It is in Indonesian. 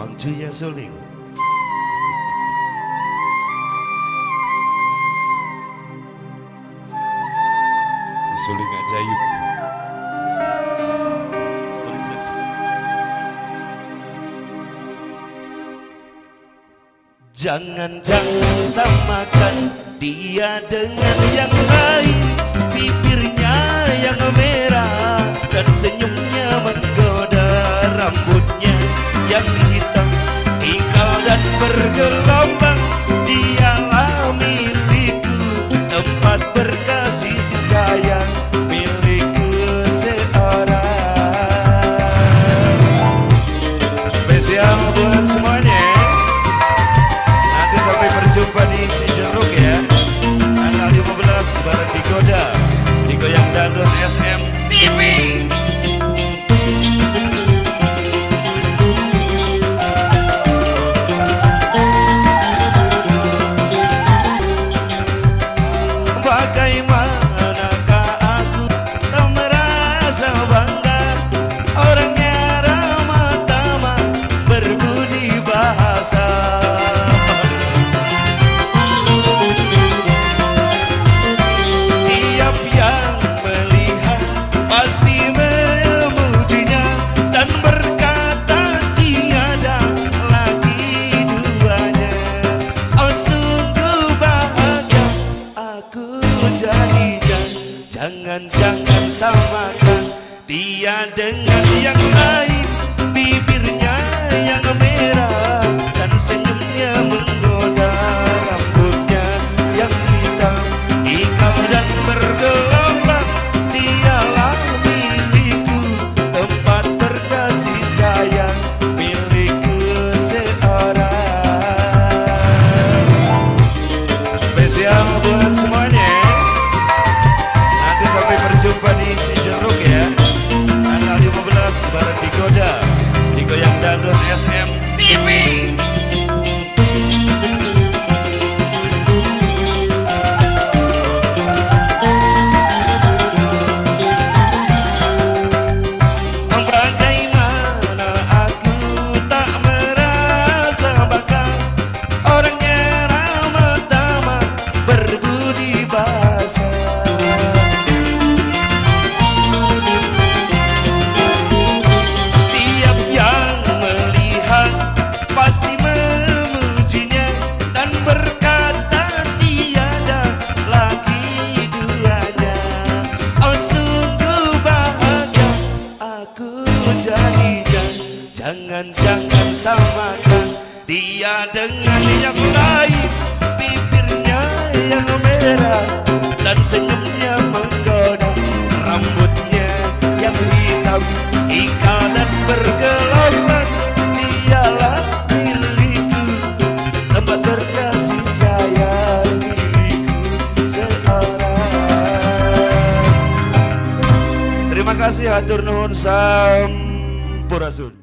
Mang Juya Suling. Suling ajaib. Suling saja. Jangan samakan dia dengan yang lain. Bibirnya yang merah dan senyumnya menggoda, rambutnya yang hitam, ikal dan bergelombang. Dialah milikku, tempat berkasih sayang, milikku seorang. Spesial buat semuanya. Nanti sampai berjumpa di Cijeruk ya, tanggal 15 bareng Digoda, Digoyang Dangdut SM TV. Bagaimanakah aku tak merasa bangga, orangnya ramah tamah, berbudi bahasa. Tiap yang melihat pasti memujinya dan berkata tiada lagi duanya. Oh sungguh bahagia aku jadikan. Jangan samakan dia dengan yang lain. Bibirnya yang merah dan senyumnya menggoda, rambutnya yang hitam, ikal dan bergelombang. Dialah milikku, tempat berkasih sayang, milikku seorang. Spesial buat semuanya. Nanti sampai berjumpa di Cijeruk ya, tanggal 15 bareng Digoda, Digoyang Dangdut SM TV. Bagaimana aku tak merasa bangga, orangnya ramah tamah, berbudi bahasa. Tiap yang melihat pasti memujinya dan berkata tiada lagi duanya. Oh sungguh bahagia aku jadikan. Jangan samakan dia dengan yang lain. Bibirnya yang merah dan senyumnya menggoda, rambutnya yang hitam, ikal dan bergelombang. Dialah milikku, tempat berkasih sayang, milikku seorang. Terima kasih, hatur nuhun, sampurasun.